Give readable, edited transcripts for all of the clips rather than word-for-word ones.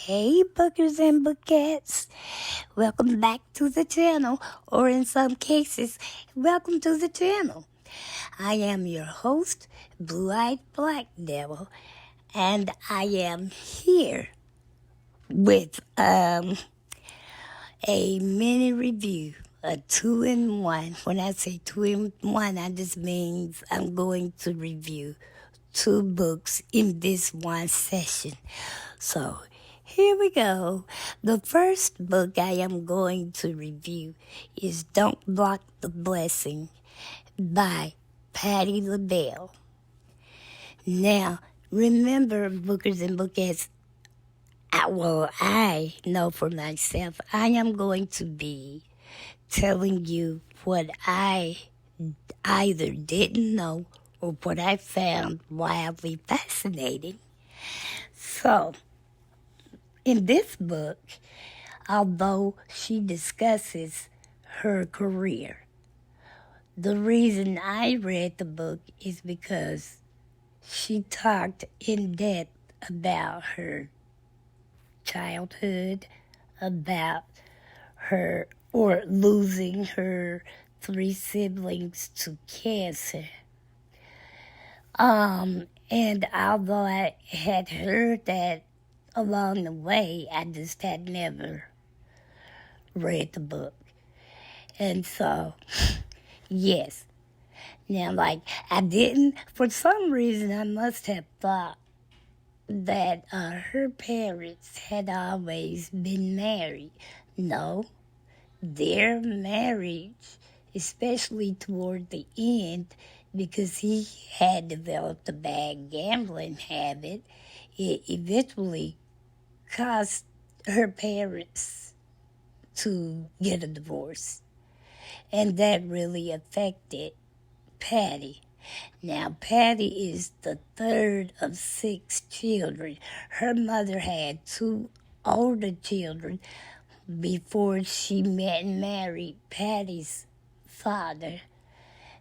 Hey, bookers and bookettes. Welcome back to the channel, or in some cases, welcome to the channel. I am your host, Blue-Eyed Black Devil, and I am here with a mini review, a 2-in-1. When I say 2-in-1, I just means I'm going to review 2 books in this one session. So here we go. The first book I am going to review is Don't Block the Blessing by Patti LaBelle. Now, remember, bookers and bookettes, I know for myself, I am going to be telling you what I either didn't know or what I found wildly fascinating. So, in this book, although she discusses her career, the reason I read the book is because she talked in depth about her childhood, about her or losing her 3 siblings to cancer. And although I had heard that along the way, I just had never read the book. And so, yes. Now, I didn't, for some reason, I must have thought that her parents had always been married. No, their marriage, especially toward the end, because he had developed a bad gambling habit, it eventually caused her parents to get a divorce. And that really affected Patti. Now, Patti is the third of 6 children. Her mother had 2 older children before she met and married Patti's father.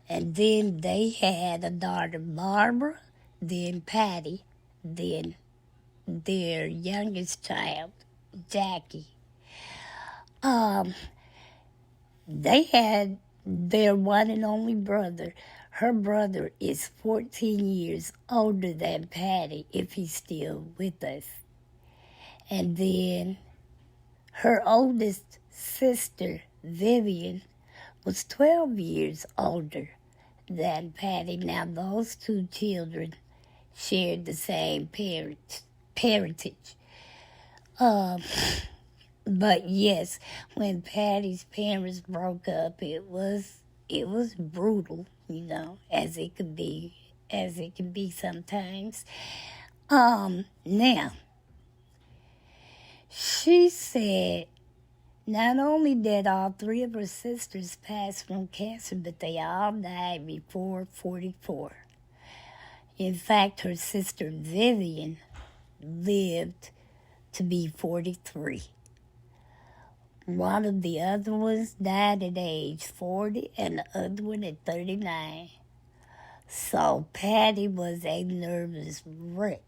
And then they had a daughter, Barbara, then Patti, then their youngest child, Jackie. They had their one and only brother. Her brother is 14 years older than Patti, if he's still with us. And then her oldest sister, Vivian, was 12 years older than Patti. Now, those 2 children shared the same parentage. But yes, when Patti's parents broke up, it was brutal, as it can be sometimes. Now, she said not only did all 3 of her sisters pass from cancer, but they all died before 44. In fact, her sister Vivian lived to be 43. One of the other ones died at age 40 and the other one at 39. So Patti was a nervous wreck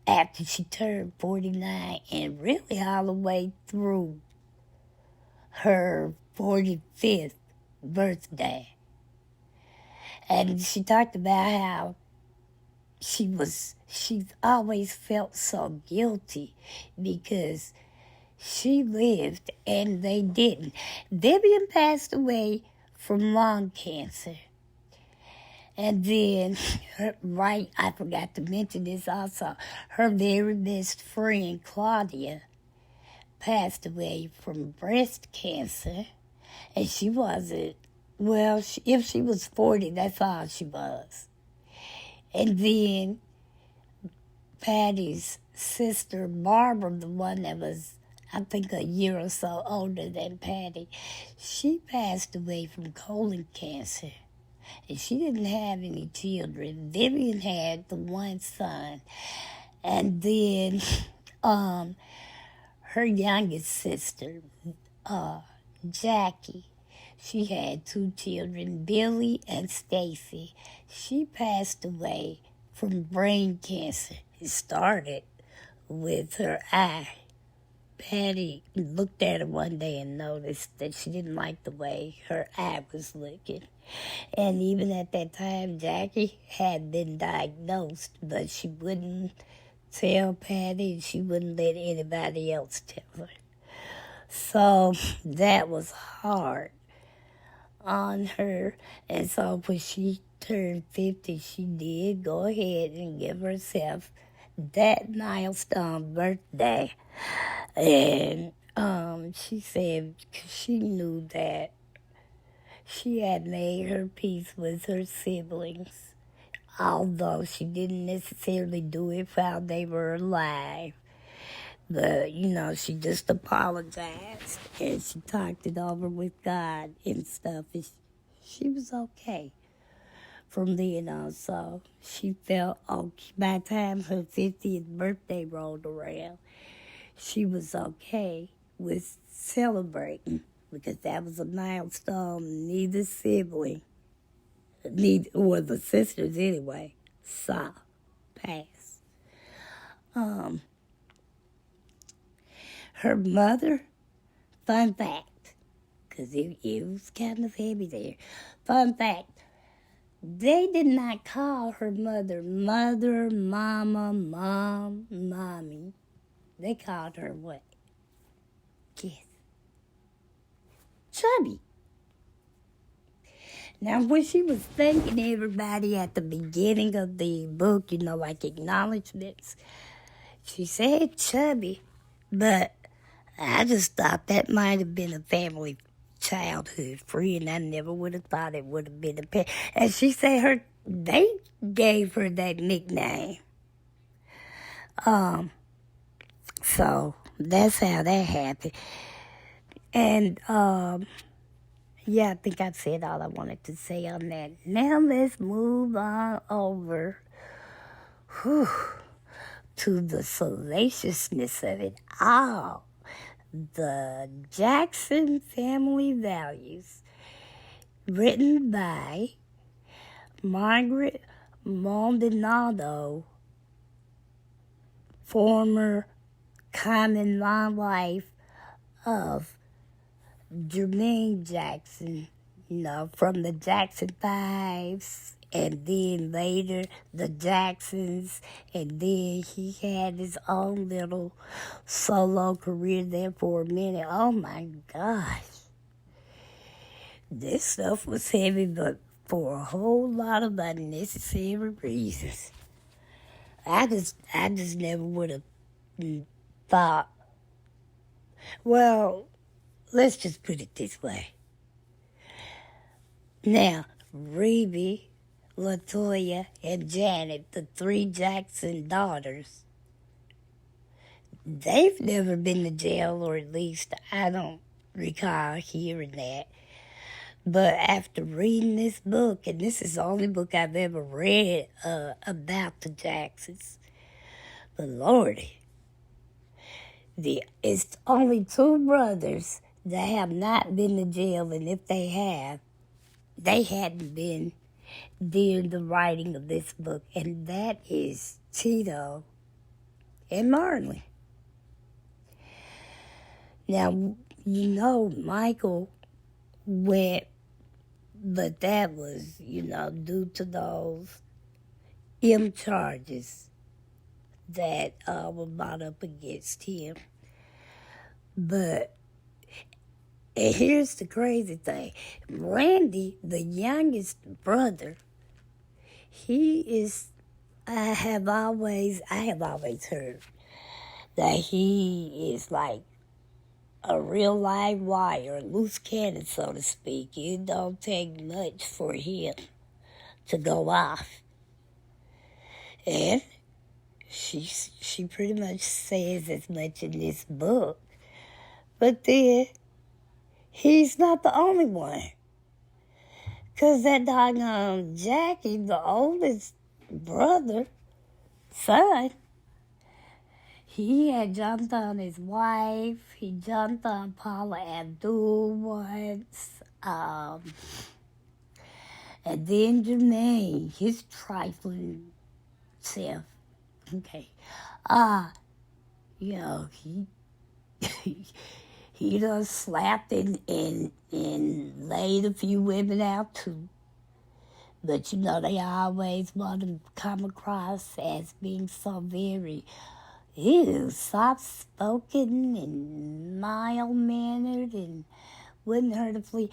after she turned 49 and really all the way through her 45th birthday. And she talked about how she's always felt so guilty because she lived and they didn't. Vivian passed away from lung cancer. And then, I forgot to mention this also, her very best friend, Claudia, passed away from breast cancer. And she wasn't, if she was 40, that's all she was. And then Patti's sister, Barbara, the one that was, I think, a year or so older than Patti, she passed away from colon cancer. And she didn't have any children. Vivian had the one son. And then her youngest sister, Jackie, she had 2 children, Billy and Stacy. She passed away from brain cancer. It started with her eye. Patty looked at her one day and noticed that she didn't like the way her eye was looking. And even at that time, Jackie had been diagnosed, but she wouldn't tell Patty and she wouldn't let anybody else tell her. So that was hard on her. And so when she turned 50, she did go ahead and give herself that milestone birthday. And she said she knew that she had made her peace with her siblings, although she didn't necessarily do it while they were alive. But, she just apologized and she talked it over with God and stuff. And she was okay from then on. So she felt okay. By the time her 50th birthday rolled around, she was okay with celebrating because that was a milestone neither sibling, well, the sisters anyway, saw pass. Her mother, fun fact, because it was kind of heavy there. Fun fact, they did not call her mother, mama, mom, mommy. They called her what? Guess. Chubby. Now, when she was thanking everybody at the beginning of the book, like acknowledgments, she said chubby, but I just thought that might have been a family childhood friend. I never would have thought it would have been a pet. And she said they gave her that nickname. So that's how that happened. And, yeah, I think I've said all I wanted to say on that. Now let's move on over to the salaciousness of it all. The Jackson Family Values, written by Margaret Maldonado, former common law wife of Jermaine Jackson, from the Jackson Fives, and then later the Jacksons, and then he had his own little solo career there for a minute. Oh my gosh. This stuff was heavy, but for a whole lot of unnecessary reasons. I just never would have thought, well, let's just put it this way. Now, Reby, Latoya, and Janet, the three Jackson daughters, they've never been to jail, or at least I don't recall hearing that. But after reading this book, and this is the only book I've ever read about the Jacksons, but Lordy, it's only two brothers that have not been to jail, and if they have, they hadn't been during the writing of this book, and that is Tito and Marley. Now, Michael went, but that was, due to those charges that were brought up against him. But and here's the crazy thing. Randy, the youngest brother, I have always heard that he is like a real live wire, a loose cannon, so to speak. It don't take much for him to go off. And she pretty much says as much in this book. But then, he's not the only one. Because that doggone Jackie, the oldest son, he had jumped on his wife. He jumped on Paula Abdul once. And then Jermaine, his trifling self. Okay. You know, he done slapped and laid a few women out too. But you know, they always want to come across as being so very soft-spoken and mild-mannered and wouldn't hurt a flea.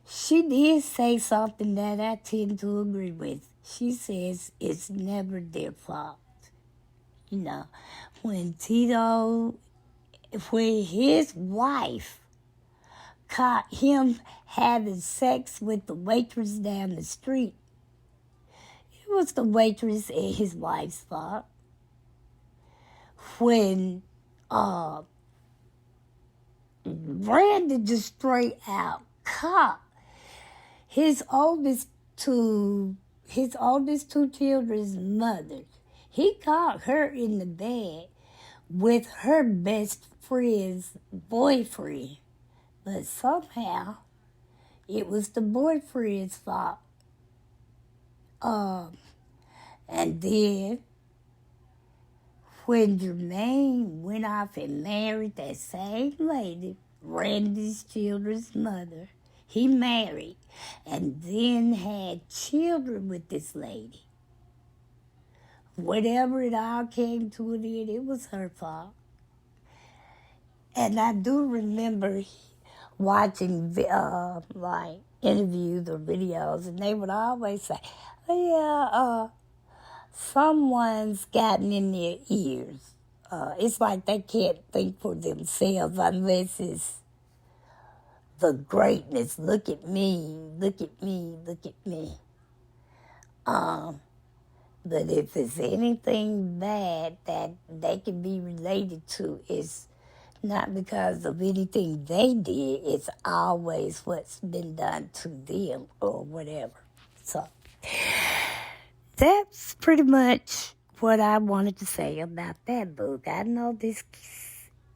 She did say something that I tend to agree with. She says it's never their fault. You know, when his wife caught him having sex with the waitress down the street, it was the waitress and his wife's fault. When Brandon just straight out caught his oldest two children's mother, he caught her in the bed with her best friend's boyfriend. But somehow, it was the boyfriend's fault. And then, when Jermaine went off and married that same lady, Randy's children's mother, he married and then had children with this lady. Whatever it all came to an end, it was her fault. And I do remember watching like interviews or videos, and they would always say, "Oh yeah, someone's gotten in their ears." It's like they can't think for themselves unless it's the greatness. Look at me, look at me, look at me. But if it's anything bad that they can be related to, it's not because of anything they did. It's always what's been done to them or whatever. So that's pretty much what I wanted to say about that book. I know this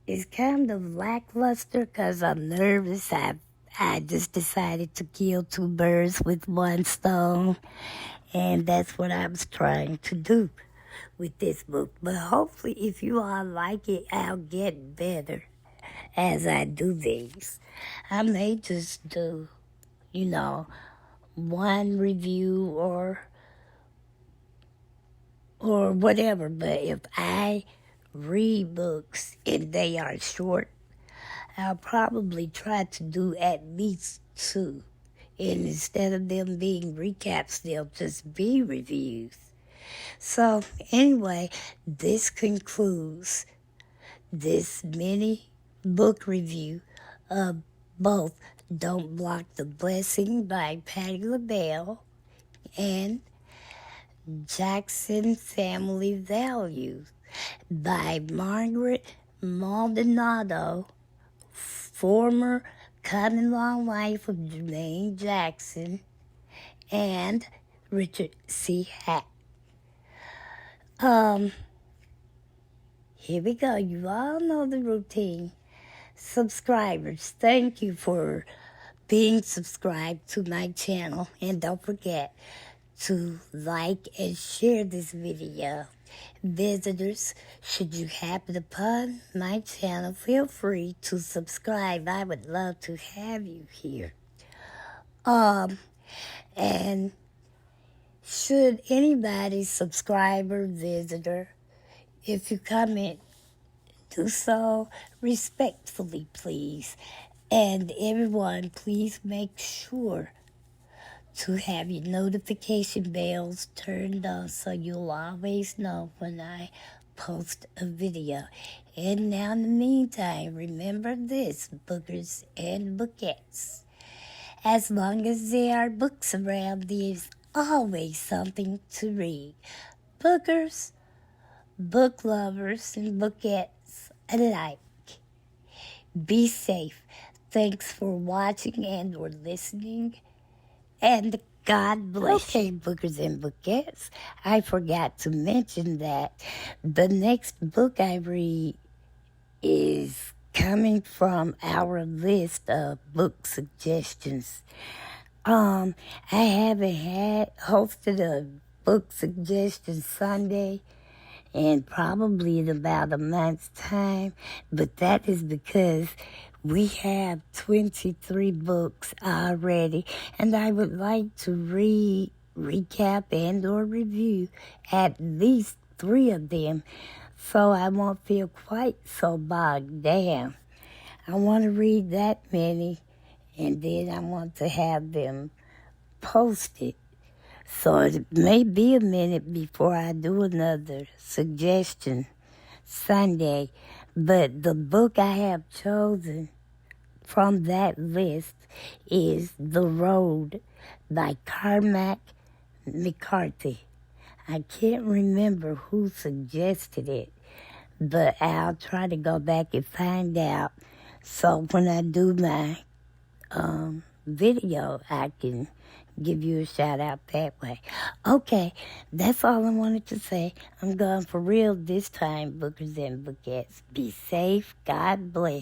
is kind of lackluster because I'm nervous. I just decided to kill two birds with one stone, and that's what I was trying to do with this book. But hopefully, if you all like it, I'll get better as I do these. I may just do, one review or whatever. But if I read books and they are short, I'll probably try to do at least 2. And instead of them being recaps, they'll just be reviews. So anyway, this concludes this mini book review of both Don't Block the Blessing by Patti LaBelle and Jackson Family Values by Margaret Maldonado, former common-law wife of Jermaine Jackson, and Richard C. Hack. Here we go. You all know the routine. Subscribers, thank you for being subscribed to my channel. And don't forget to like and share this video. Visitors, should you happen upon my channel, feel free to subscribe. I would love to have you here. And should anybody, subscriber, visitor, if you comment, do so respectfully, please. And everyone, please make sure to have your notification bells turned on so you'll always know when I post a video. And now in the meantime, remember this, bookers and bookettes. As long as there are books around, there's always something to read. Bookers, book lovers, and bookettes alike. Be safe. Thanks for watching and or listening. And God bless. Okay, bookers and bookettes, I forgot to mention that the next book I read is coming from our list of book suggestions. I haven't hosted a book suggestion Sunday in probably in about a month's time, but that is because we have 23 books already, and I would like to recap and or review at least 3 of them so I won't feel quite so bogged down. I want to read that many, and then I want to have them posted. So it may be a minute before I do another suggestion Sunday, but the book I have chosen from that list is The Road by Cormac McCarthy. I can't remember who suggested it, but I'll try to go back and find out. So when I do my video, I can give you a shout out that way. Okay, that's all I wanted to say. I'm going for real this time, Bookers and Bookettes. Be safe. God bless.